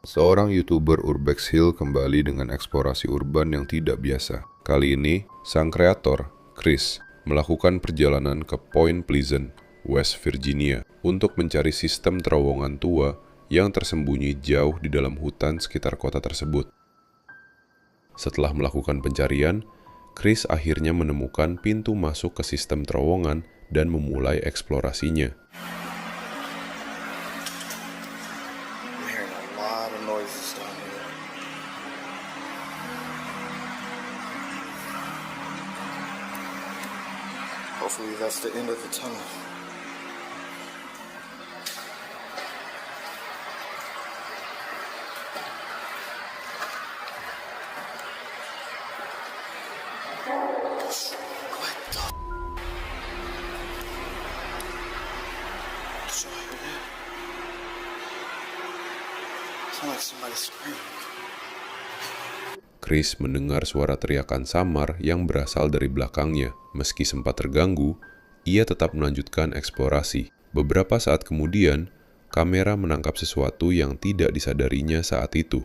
Seorang YouTuber Urbex Hill kembali dengan eksplorasi urban yang tidak biasa. Kali ini, sang kreator, Chris, melakukan perjalanan ke Point Pleasant, West Virginia, untuk mencari sistem terowongan tua yang tersembunyi jauh di dalam hutan sekitar kota tersebut. Setelah melakukan pencarian, Chris akhirnya menemukan pintu masuk ke sistem terowongan dan memulai eksplorasinya. Hopefully that's the end of the tunnel. What the? Did you hear that? Sound like somebody screaming. Chris mendengar suara teriakan samar yang berasal dari belakangnya. Meski sempat terganggu, ia tetap melanjutkan eksplorasi. Beberapa saat kemudian, kamera menangkap sesuatu yang tidak disadarinya saat itu.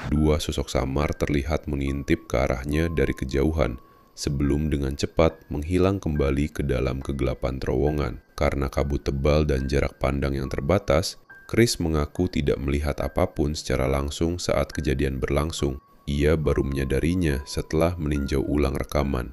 Dua sosok samar terlihat mengintip ke arahnya dari kejauhan, sebelum dengan cepat menghilang kembali ke dalam kegelapan terowongan. Karena kabut tebal dan jarak pandang yang terbatas, Chris mengaku tidak melihat apapun secara langsung saat kejadian berlangsung. Ia baru menyadarinya setelah meninjau ulang rekaman.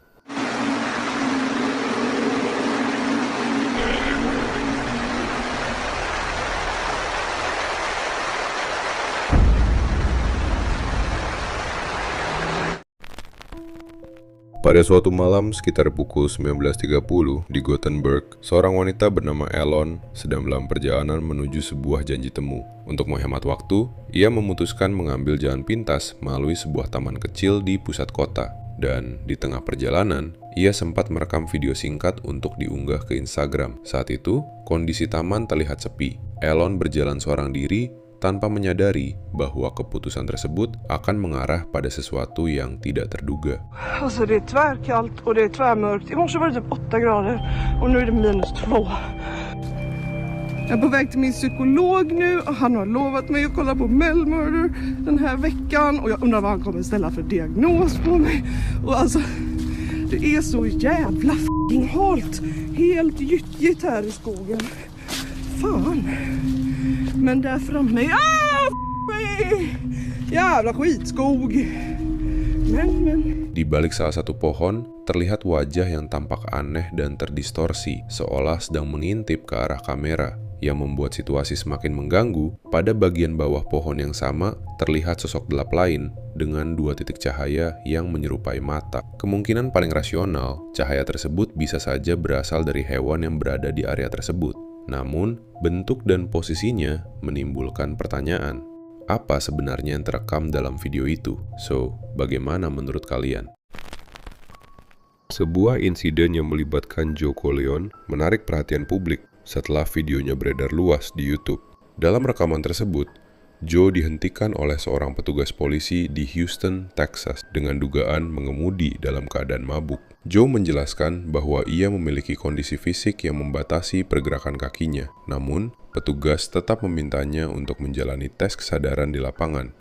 Pada suatu malam sekitar pukul 19.30 di Gothenburg, seorang wanita bernama Elon sedang dalam perjalanan menuju sebuah janji temu. Untuk menghemat waktu, ia memutuskan mengambil jalan pintas melalui sebuah taman kecil di pusat kota. Dan di tengah perjalanan, ia sempat merekam video singkat untuk diunggah ke Instagram. Saat itu, kondisi taman terlihat sepi. Elon berjalan seorang diri tanpa menyadari bahwa keputusan tersebut akan mengarah pada sesuatu yang tidak terduga. Alltså det är tvärkallt och det är tvärmörkt. I morse var det typ 8 grader och nu är det -2. Jag är på väg till min psykolog nu och han har lovat mig att kolla på Mel Murder den här veckan och jag undrar vad han kommer ställa för diagnos på mig. Och alltså, det är så jävla f***ing halt. Helt gyttjigt här i skogen. Fan. Men där framme, jävla skitskog. Men. Di balik salah satu pohon, terlihat wajah yang tampak aneh dan terdistorsi, seolah sedang mengintip ke arah kamera, yang membuat situasi semakin mengganggu. Pada bagian bawah pohon yang sama, terlihat sosok gelap lain dengan 2 titik cahaya yang menyerupai mata. Kemungkinan paling rasional, cahaya tersebut bisa saja berasal dari hewan yang berada di area tersebut. Namun, bentuk dan posisinya menimbulkan pertanyaan. Apa sebenarnya yang terekam dalam video itu? So, bagaimana menurut kalian? Sebuah insiden yang melibatkan Joe Corleone menarik perhatian publik setelah videonya beredar luas di YouTube. Dalam rekaman tersebut, Joe dihentikan oleh seorang petugas polisi di Houston, Texas, dengan dugaan mengemudi dalam keadaan mabuk. Joe menjelaskan bahwa ia memiliki kondisi fisik yang membatasi pergerakan kakinya. Namun, petugas tetap memintanya untuk menjalani tes kesadaran di lapangan,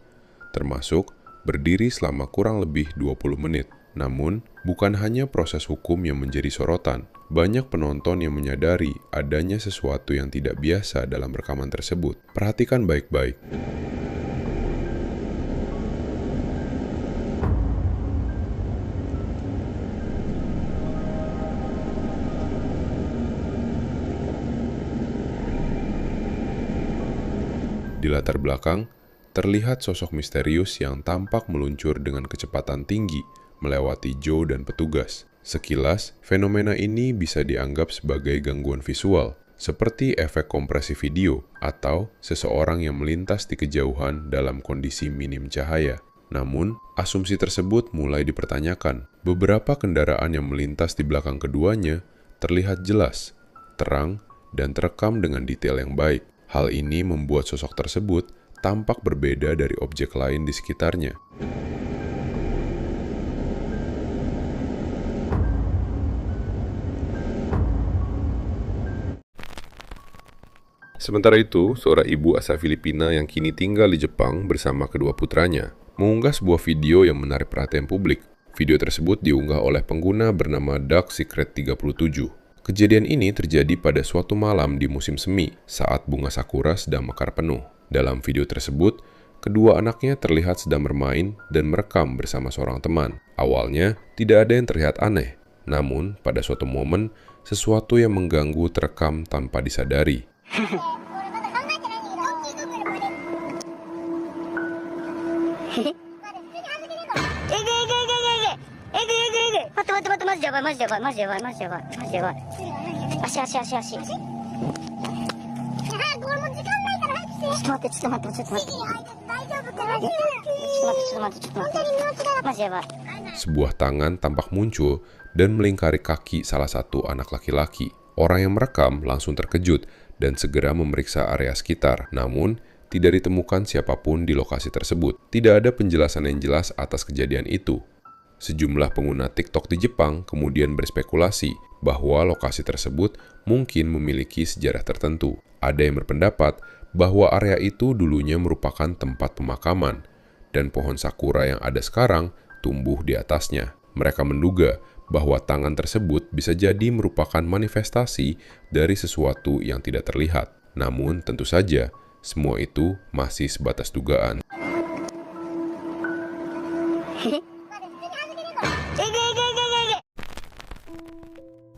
termasuk berdiri selama kurang lebih 20 menit. Namun, bukan hanya proses hukum yang menjadi sorotan. Banyak penonton yang menyadari adanya sesuatu yang tidak biasa dalam rekaman tersebut. Perhatikan baik-baik. Di latar belakang, terlihat sosok misterius yang tampak meluncur dengan kecepatan tinggi melewati Joe dan petugas. Sekilas, fenomena ini bisa dianggap sebagai gangguan visual, seperti efek kompresi video atau seseorang yang melintas di kejauhan dalam kondisi minim cahaya. Namun, asumsi tersebut mulai dipertanyakan. Beberapa kendaraan yang melintas di belakang keduanya terlihat jelas, terang, dan terekam dengan detail yang baik. Hal ini membuat sosok tersebut tampak berbeda dari objek lain di sekitarnya. Sementara itu, seorang ibu asal Filipina yang kini tinggal di Jepang bersama kedua putranya mengunggah sebuah video yang menarik perhatian publik. Video tersebut diunggah oleh pengguna bernama Dark Secret 37. Kejadian ini terjadi pada suatu malam di musim semi saat bunga sakura sedang mekar penuh. Dalam video tersebut, kedua anaknya terlihat sedang bermain dan merekam bersama seorang teman. Awalnya, tidak ada yang terlihat aneh. Namun, pada suatu momen, sesuatu yang mengganggu terekam tanpa disadari. Sebuah tangan tampak muncul dan melingkari kaki salah satu anak laki-laki. Orang yang merekam langsung terkejut dan segera memeriksa area sekitar. Namun, tidak ditemukan siapapun di lokasi tersebut. Tidak ada penjelasan yang jelas atas kejadian itu. Sejumlah pengguna TikTok di Jepang kemudian berspekulasi bahwa lokasi tersebut mungkin memiliki sejarah tertentu. Ada yang berpendapat bahwa area itu dulunya merupakan tempat pemakaman, dan pohon sakura yang ada sekarang tumbuh di atasnya. Mereka menduga bahwa tangan tersebut bisa jadi merupakan manifestasi dari sesuatu yang tidak terlihat. Namun, tentu saja, semua itu masih sebatas dugaan.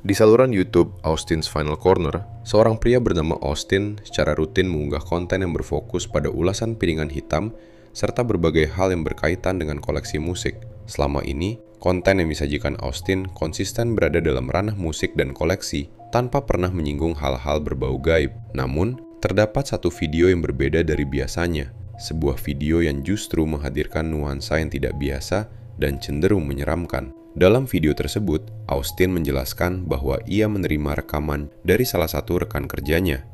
Di saluran YouTube Austin's Final Corner, seorang pria bernama Austin secara rutin mengunggah konten yang berfokus pada ulasan piringan hitam serta berbagai hal yang berkaitan dengan koleksi musik. Selama ini, konten yang disajikan Austin konsisten berada dalam ranah musik dan koleksi tanpa pernah menyinggung hal-hal berbau gaib. Namun, terdapat satu video yang berbeda dari biasanya. Sebuah video yang justru menghadirkan nuansa yang tidak biasa dan cenderung menyeramkan. Dalam video tersebut, Austin menjelaskan bahwa ia menerima rekaman dari salah satu rekan kerjanya.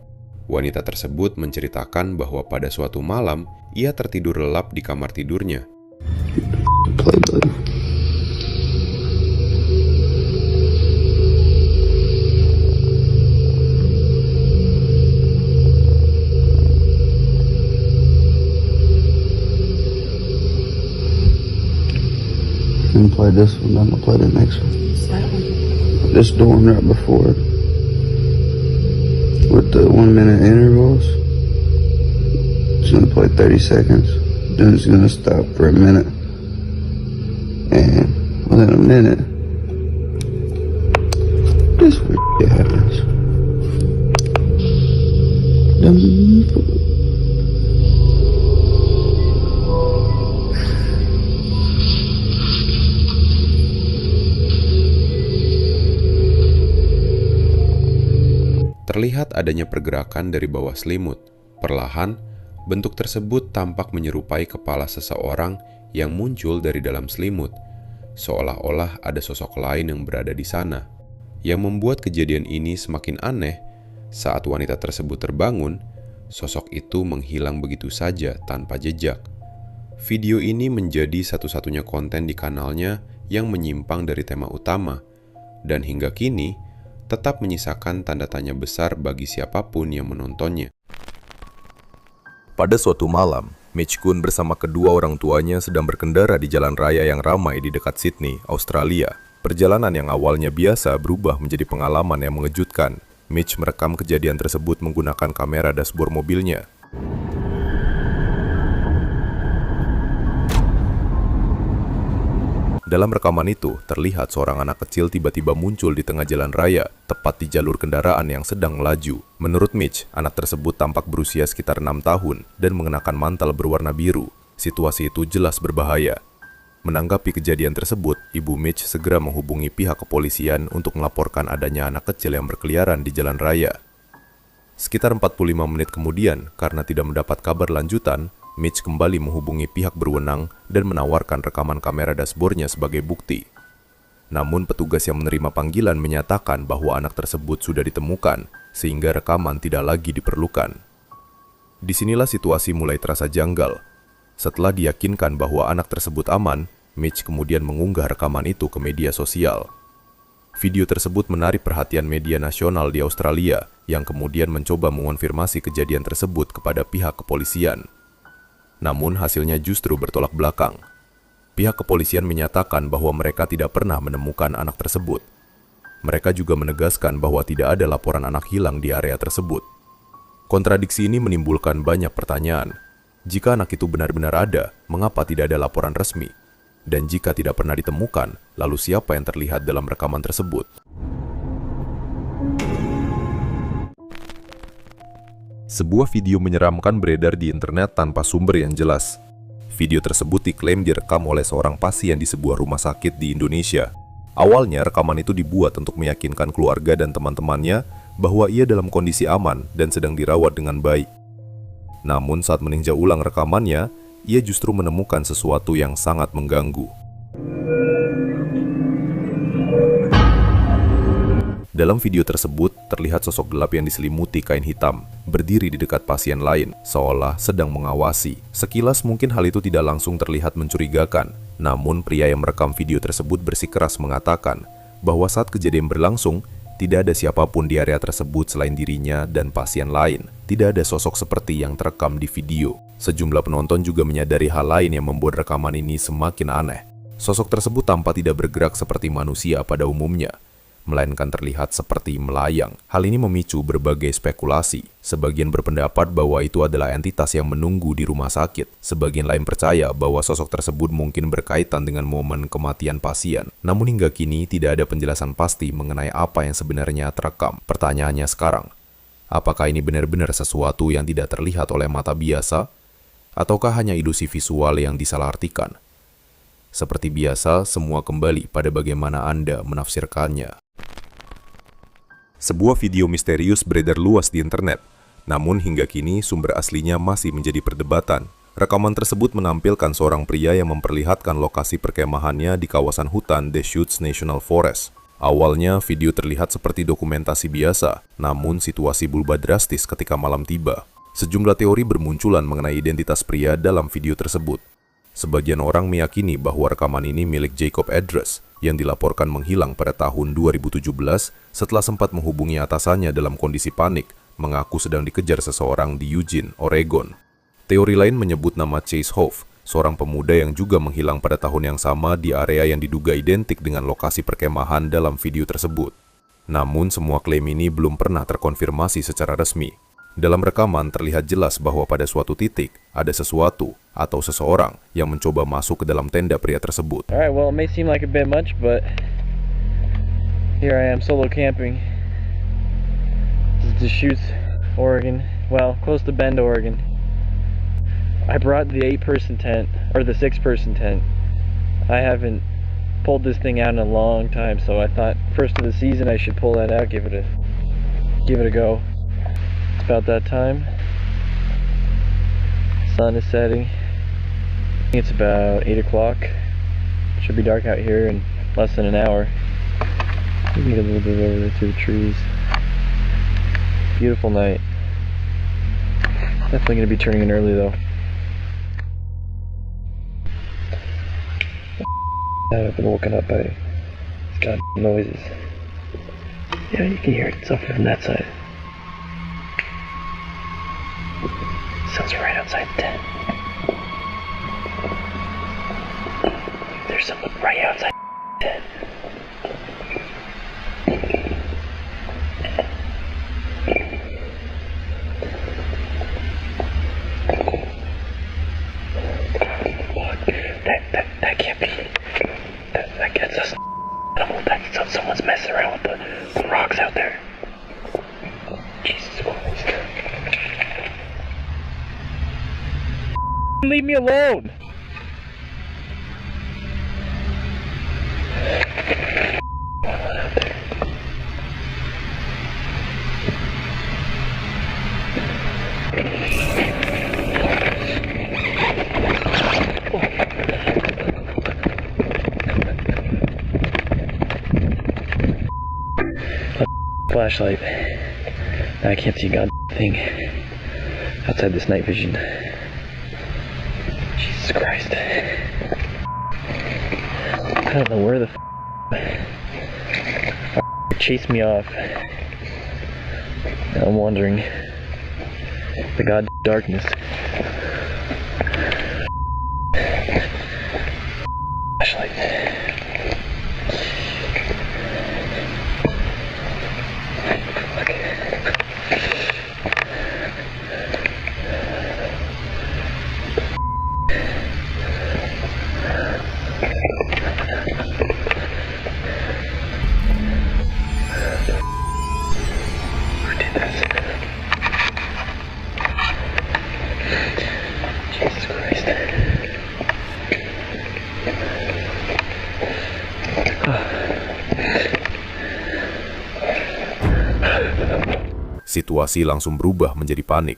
Wanita tersebut menceritakan bahwa pada suatu malam, ia tertidur lelap di kamar tidurnya. And play this one, then we'll play the next one. This one right before it. With the 1 minute intervals. It's gonna play 30 seconds. Then it's gonna stop for a minute. And within a minute, this weird shit happens. Terlihat adanya pergerakan dari bawah selimut. Perlahan, bentuk tersebut tampak menyerupai kepala seseorang yang muncul dari dalam selimut, seolah-olah ada sosok lain yang berada di sana. Yang membuat kejadian ini semakin aneh, saat wanita tersebut terbangun, sosok itu menghilang begitu saja tanpa jejak. Video ini menjadi satu-satunya konten di kanalnya yang menyimpang dari tema utama, dan hingga kini tetap menyisakan tanda tanya besar bagi siapapun yang menontonnya. Pada suatu malam, Mitch Kun bersama kedua orang tuanya sedang berkendara di jalan raya yang ramai di dekat Sydney, Australia. Perjalanan yang awalnya biasa berubah menjadi pengalaman yang mengejutkan. Mitch merekam kejadian tersebut menggunakan kamera dashboard mobilnya. Dalam rekaman itu, terlihat seorang anak kecil tiba-tiba muncul di tengah jalan raya, tepat di jalur kendaraan yang sedang melaju. Menurut Mitch, anak tersebut tampak berusia sekitar 6 tahun dan mengenakan mantel berwarna biru. Situasi itu jelas berbahaya. Menanggapi kejadian tersebut, Ibu Mitch segera menghubungi pihak kepolisian untuk melaporkan adanya anak kecil yang berkeliaran di jalan raya. Sekitar 45 menit kemudian, karena tidak mendapat kabar lanjutan, Mitch kembali menghubungi pihak berwenang dan menawarkan rekaman kamera dashboardnya sebagai bukti. Namun petugas yang menerima panggilan menyatakan bahwa anak tersebut sudah ditemukan, sehingga rekaman tidak lagi diperlukan. Disinilah situasi mulai terasa janggal. Setelah diyakinkan bahwa anak tersebut aman, Mitch kemudian mengunggah rekaman itu ke media sosial. Video tersebut menarik perhatian media nasional di Australia, yang kemudian mencoba mengonfirmasi kejadian tersebut kepada pihak kepolisian. Namun hasilnya justru bertolak belakang. Pihak kepolisian menyatakan bahwa mereka tidak pernah menemukan anak tersebut. Mereka juga menegaskan bahwa tidak ada laporan anak hilang di area tersebut. Kontradiksi ini menimbulkan banyak pertanyaan. Jika anak itu benar-benar ada, mengapa tidak ada laporan resmi? Dan jika tidak pernah ditemukan, lalu siapa yang terlihat dalam rekaman tersebut? Sebuah video menyeramkan beredar di internet tanpa sumber yang jelas. Video tersebut diklaim direkam oleh seorang pasien di sebuah rumah sakit di Indonesia. Awalnya, rekaman itu dibuat untuk meyakinkan keluarga dan teman-temannya bahwa ia dalam kondisi aman dan sedang dirawat dengan baik. Namun saat meninjau ulang rekamannya, ia justru menemukan sesuatu yang sangat mengganggu. Dalam video tersebut, terlihat sosok gelap yang diselimuti kain hitam, berdiri di dekat pasien lain, seolah sedang mengawasi. Sekilas mungkin hal itu tidak langsung terlihat mencurigakan, namun pria yang merekam video tersebut bersikeras mengatakan bahwa saat kejadian berlangsung, tidak ada siapapun di area tersebut selain dirinya dan pasien lain. Tidak ada sosok seperti yang terekam di video. Sejumlah penonton juga menyadari hal lain yang membuat rekaman ini semakin aneh. Sosok tersebut tampak tidak bergerak seperti manusia pada umumnya, melainkan terlihat seperti melayang. Hal ini memicu berbagai spekulasi. Sebagian berpendapat bahwa itu adalah entitas yang menunggu di rumah sakit. Sebagian lain percaya bahwa sosok tersebut mungkin berkaitan dengan momen kematian pasien. Namun hingga kini tidak ada penjelasan pasti mengenai apa yang sebenarnya terekam. Pertanyaannya sekarang, apakah ini benar-benar sesuatu yang tidak terlihat oleh mata biasa? Ataukah hanya ilusi visual yang disalahartikan? Seperti biasa, semua kembali pada bagaimana Anda menafsirkannya. Sebuah video misterius beredar luas di internet, namun hingga kini sumber aslinya masih menjadi perdebatan. Rekaman tersebut menampilkan seorang pria yang memperlihatkan lokasi perkemahannya di kawasan hutan Deschutes National Forest. Awalnya, video terlihat seperti dokumentasi biasa, namun situasi berubah drastis ketika malam tiba. Sejumlah teori bermunculan mengenai identitas pria dalam video tersebut. Sebagian orang meyakini bahwa rekaman ini milik Jacob Edrus yang dilaporkan menghilang pada tahun 2017 setelah sempat menghubungi atasannya dalam kondisi panik, mengaku sedang dikejar seseorang di Eugene, Oregon. Teori lain menyebut nama Chase Hoff, seorang pemuda yang juga menghilang pada tahun yang sama di area yang diduga identik dengan lokasi perkemahan dalam video tersebut. Namun semua klaim ini belum pernah terkonfirmasi secara resmi. Dalam rekaman terlihat jelas bahwa pada suatu titik ada sesuatu atau seseorang yang mencoba masuk ke dalam tenda pria tersebut. Alright, well it may seem like a bit much, but here I am solo camping. This is Deschutes, Oregon. Well, close to Bend, Oregon. I brought the 8-person tent, or the 6-person tent. I haven't pulled this thing out in a long time, so I thought first of the season I should pull that out, give it a go. It's about that time. Sun is setting. It's about 8 o'clock. Should be dark out here in less than an hour. We can get a little bit over there through the trees. Beautiful night. Definitely going to be turning in early though. I've been woken up by god noises. Yeah, you can hear it. It's up from that side. Sounds right outside the tent. There's someone right outside the tent. That can't be. leave me alone. Flashlight. I can't see a god thing outside this night vision. Jesus Christ. I don't know where the chased me off. Now I'm wandering the god darkness. Flashlight. Who did this? Jesus Christ. Situasi langsung berubah menjadi panik.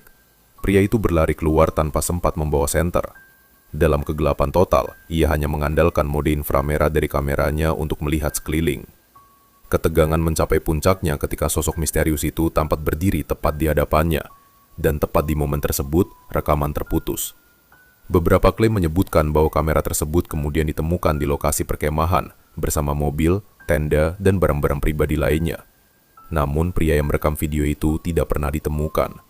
Pria itu berlari keluar tanpa sempat membawa senter. Dalam kegelapan total, ia hanya mengandalkan mode inframerah dari kameranya untuk melihat sekeliling. Ketegangan mencapai puncaknya ketika sosok misterius itu tampak berdiri tepat di hadapannya, dan tepat di momen tersebut, rekaman terputus. Beberapa klaim menyebutkan bahwa kamera tersebut kemudian ditemukan di lokasi perkemahan bersama mobil, tenda, dan barang-barang pribadi lainnya. Namun, pria yang merekam video itu tidak pernah ditemukan.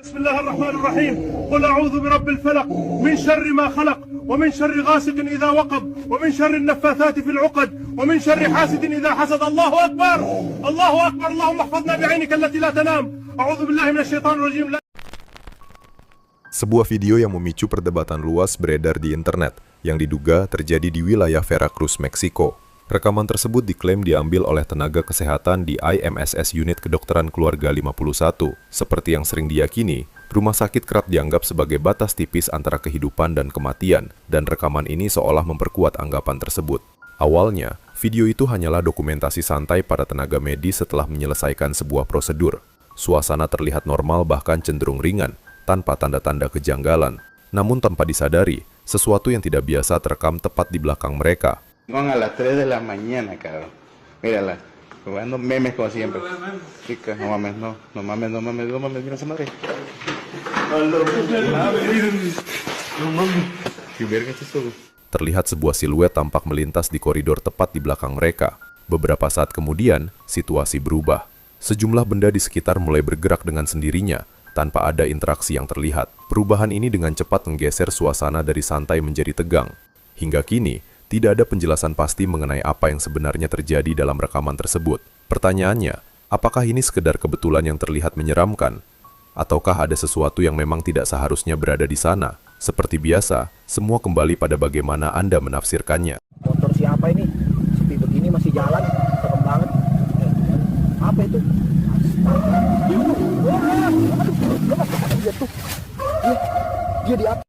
بسم الله الرحمن الرحيم قل أعوذ برب الفلق من شر ما خلق ومن شر غاسق إذا وقب ومن شر النفاثات في العقد ومن شر حاسد إذا حسد الله أكبر الله أكبر اللهم احفظنا بعينك التي لا تنام أعوذ بالله من الشيطان الرجيم. Sebuah video yang memicu perdebatan luas beredar di internet yang diduga terjadi di wilayah Veracruz, Meksiko. Rekaman tersebut diklaim diambil oleh tenaga kesehatan di IMSS Unit Kedokteran Keluarga 51. Seperti yang sering diyakini, rumah sakit kerap dianggap sebagai batas tipis antara kehidupan dan kematian, dan rekaman ini seolah memperkuat anggapan tersebut. Awalnya, video itu hanyalah dokumentasi santai para tenaga medis setelah menyelesaikan sebuah prosedur. Suasana terlihat normal bahkan cenderung ringan, tanpa tanda-tanda kejanggalan. Namun tanpa disadari, sesuatu yang tidak biasa terekam tepat di belakang mereka. A las 3 de la mañana, cabrón. Mírala, jugando memes como siempre. Chica, no mames, mira esa madre. ¿Qué verga es eso? Terlihat sebuah siluet tampak melintas di koridor tepat di belakang mereka. Beberapa saat kemudian, situasi berubah. Sejumlah benda di sekitar mulai bergerak dengan sendirinya, tanpa ada interaksi yang terlihat. Perubahan ini dengan cepat menggeser suasana dari santai menjadi tegang. Hingga kini, tidak ada penjelasan pasti mengenai apa yang sebenarnya terjadi dalam rekaman tersebut. Pertanyaannya, apakah ini sekedar kebetulan yang terlihat menyeramkan? Ataukah ada sesuatu yang memang tidak seharusnya berada di sana? Seperti biasa, semua kembali pada bagaimana Anda menafsirkannya. Motor siapa ini? Sepi begini masih jalan, serem banget. Apa itu? Astaga. Dia di atas.